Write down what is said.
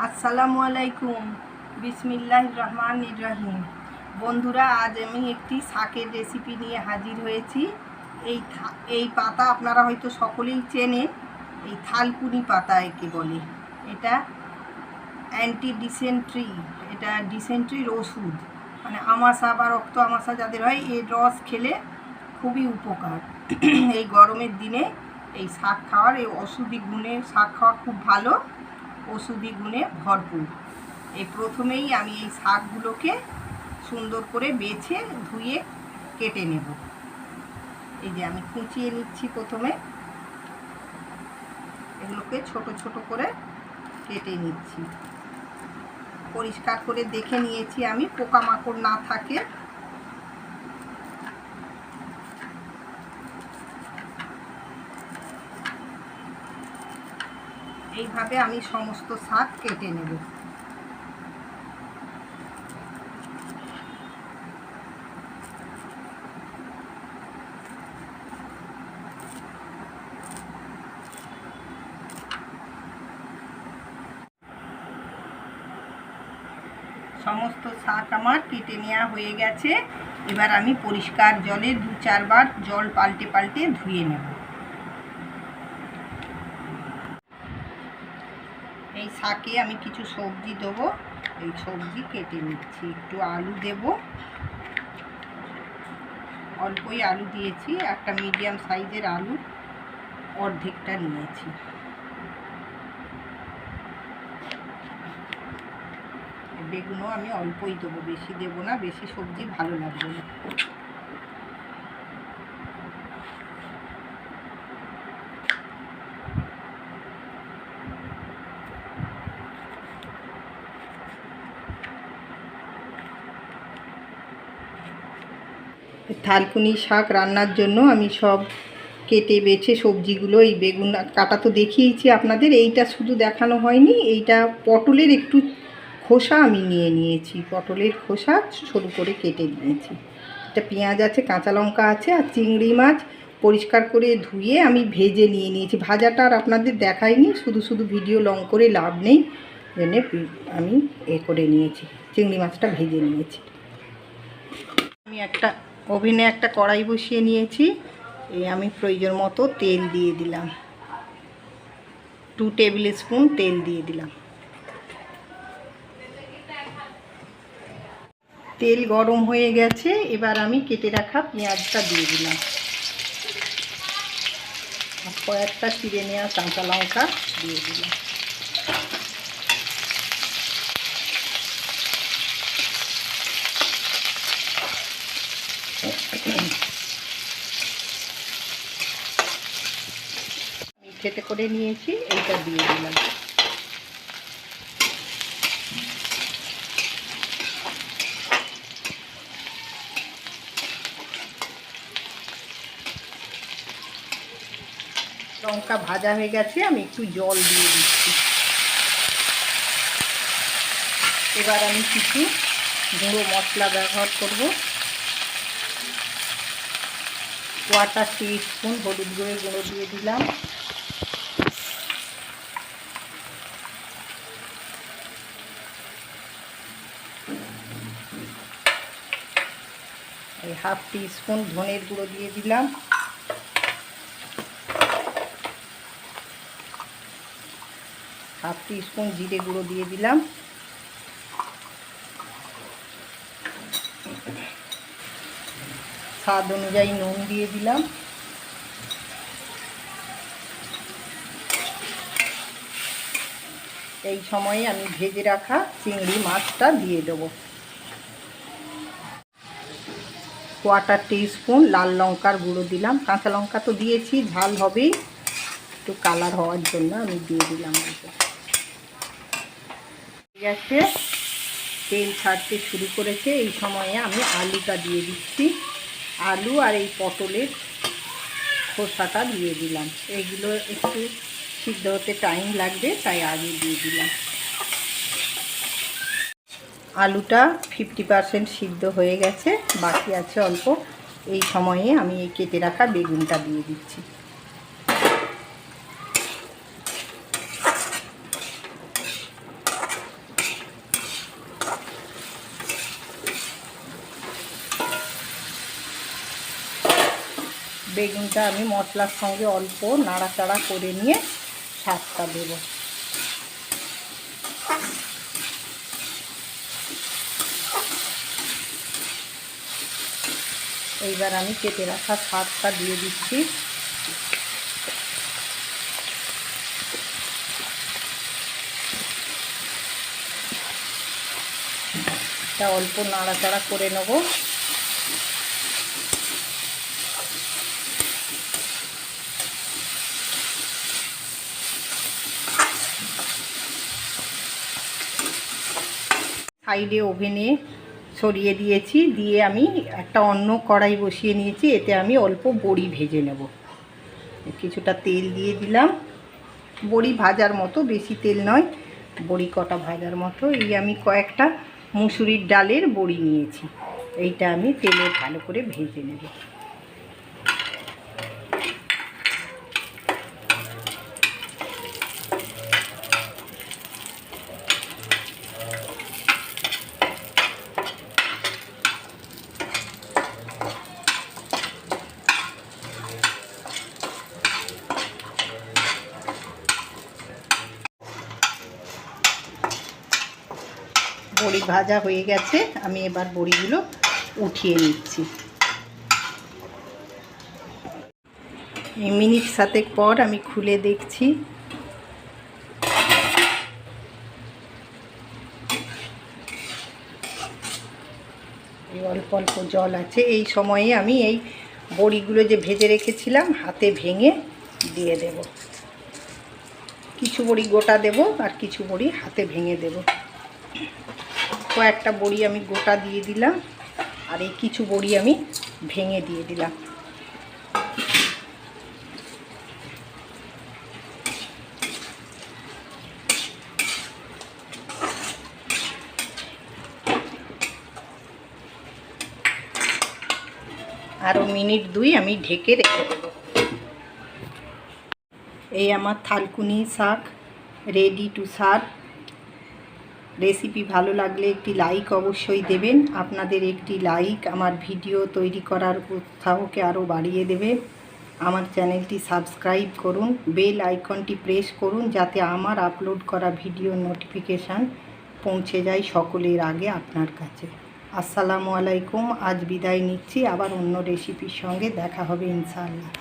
আসসালামু আলাইকুম। বিসমিল্লাহির রহমানির রহিম। বন্ধুরা, আজ আমি একটি শাকের রেসিপি নিয়ে হাজির হয়েছি। এই পাতা আপনারা হয়তো সকলেই চেনেন। এই থালকুনি পাতা একে বলে। এটা অ্যান্টি ডিসেন্ট্রি, এটা ডিসেন্ট্রির ওষুধ, মানে আমাশা বা রক্ত আমাশা যাদের হয় এর রস খেলে খুবই উপকার। এই গরমের দিনে এই শাক খাওয়ার, এই ওষুধি গুণে শাক খাওয়া খুব ভালো, ওষুধি গুণে ভরপুর। এই প্রথমেই আমি এই শাকগুলোকে সুন্দর করে বেছে ধুয়ে কেটে নেব। এই যে আমি কুচিয়ে নিচ্ছি। প্রথমে এগুলোকে ছোট ছোট করে কেটে নিচ্ছি। পরিষ্কার করে দেখে নিয়েছি আমি, পোকামাকড় না থাকে। এইভাবে আমি সমস্ত শাক কেটে নেব। সমস্ত শাক আমার কেটে নেওয়া হয়ে গেছে। এবার আমি পরিষ্কার জলে 2-4 বার জল পাল্টে পাল্টে ধুয়ে নেব। এই শাকে আমি কিছু সবজি দেবো। এই সবজি কেটে নিচ্ছি। একটু আলু দেব, অল্পই আলু দিয়েছি। একটা মিডিয়াম সাইজের আলু অর্ধেকটা নিয়েছি। বেগুনও আমি অল্পই দেবো, বেশি দেবো না, বেশি সবজি ভালো লাগবে না। থালকুনি শাক রান্নার জন্য আমি সব কেটে বেছে সবজিগুলো, এই বেগুন কাটা তো দেখিয়েছি আপনাদের, এইটা শুধু দেখানো হয়নি। এইটা পটলের একটু খোসা আমি নিয়ে নিয়েছি, পটলের খোসা সরু করে কেটে নিয়েছি। এটা পেঁয়াজ আছে, কাঁচা লঙ্কা আছে, আর চিংড়ি মাছ পরিষ্কার করে ধুয়ে আমি ভেজে নিয়ে নিয়েছি। ভাজাটা আর আপনাদের দেখাইনি, শুধু শুধু ভিডিও লং করে লাভ নেই, জন্যে আমি করে নিয়েছি। চিংড়ি মাছটা ভেজে নিয়েছি। আমি ওভেনে একটা কড়াই বসিয়ে নিয়েছি। এই আমি প্রয়োজন মতো তেল দিয়ে দিলাম, 2 টেবিল স্পুন তেল দিয়ে দিলাম। তেল গরম হয়ে গেছে। এবার আমি কেটে রাখা পেঁয়াজটা দিয়ে দিলাম, কয়েকটা চিড়ে নেওয়া কাঁচা লঙ্কা দিয়ে দিলাম। খেতে করে নিয়েছি, এইটা দিয়ে দিলাম। লঙ্কা ভাজা হয়ে গেছে, আমি একটু জল দিয়ে দিচ্ছি। এবার আমি কিছু গুঁড়ো মশলা ব্যবহার করব। 1/4 টিস্পুন হলুদ গুঁড়ো দিয়ে দিলাম। এই 1/2 টিস্পুন ধনের গুঁড়ো দিয়ে দিলাম। 1/2 টিস্পুন জিরে গুঁড়ো দিয়ে দিলাম। স্বাদ অনুযায়ী নুন দিয়ে দিলাম। এই সময়ে আমি ভেজে রাখা চিংড়ি মাছটা দিয়ে দেবো। 1/4 টিস্পুন লাল লঙ্কার গুঁড়ো দিলাম। কাঁচা লঙ্কা তো দিয়েছি, ঝাল হবেই, একটু কালার হওয়ার জন্য আমি দিয়ে দিলাম। ঠিক আছে, তেল ছাড়তে শুরু করেছে। এই সময়ে আমি আলুটা দিয়ে দিচ্ছি। আলু আর এই পটলের খোসাটা দিয়ে দিলাম। এইগুলো একটু সিদ্ধ হতে টাইম লাগবে, তাই আগে দিয়ে দিলাম। আলুটা 50% সিদ্ধ হয়ে গেছে, বাকি আছে অল্প। এই সময়ে আমি এই কেটে রাখা বেগুনটা দিয়ে দিচ্ছি। বেগুনটা আমি মশলার সঙ্গে অল্প নাড়াচাড়া করে নিয়ে শাকটা দেব। এইবার আমি কেটে রাখা শাকটা দিয়ে দিচ্ছি। এটা অল্প নাড়াচাড়া করে নেব। সাইডে ওভেনে সরিয়ে দিয়েছি, দিয়ে আমি একটা অন্য কড়াই বসিয়ে নিয়েছি। এতে আমি অল্প বড়ি ভেজে নেব। কিছুটা তেল দিয়ে দিলাম, বড়ি ভাজার মতো, বেশি তেল নয়, বড়ি কটা ভাজার মতো। এই আমি কয়েকটা মুসুরির ডালের বড়ি নিয়েছি, এইটা আমি তেলে ভালো করে ভেজে নেব। বড়ি ভাজা হয়ে গেছে, আমি এবার বড়িগুলো উঠিয়ে নিচ্ছি। মিনিট 7 পর আমি খুলে দেখছি। অল্প অল্প জল আছে। এই সময়ে আমি এই বড়িগুলো যে ভেজে রেখেছিলাম হাতে ভেঙে দিয়ে দেব। কিছু বড়ি গোটা দেব আর কিছু বড়ি হাতে ভেঙে দেব। কয়েকটা বড়ি আমি গোটা দিয়ে দিলাম আর এই কিছু বড়ি আমি ভেঙে দিয়ে দিলাম। আরও মিনিট 2 আমি ঢেকে রেখে দেব। এই আমার থালকুনি শাক রেডি টু সার্ভ। রেসিপি ভালো লাগলে একটি লাইক অবশ্যই দেবেন। আপনাদের একটি লাইক আমার ভিডিও তৈরি করার উৎসাহকে আরও বাড়িয়ে দেবে। আমার চ্যানেলটি সাবস্ক্রাইব করুন, বেল আইকনটি প্রেস করুন, যাতে আমার আপলোড করা ভিডিও নোটিফিকেশান পৌঁছে যায় সকলের আগে আপনার কাছে। আসসালামু আলাইকুম। আজ বিদায় নিচ্ছি, আবার অন্য রেসিপির সঙ্গে দেখা হবে ইনশাআল্লাহ।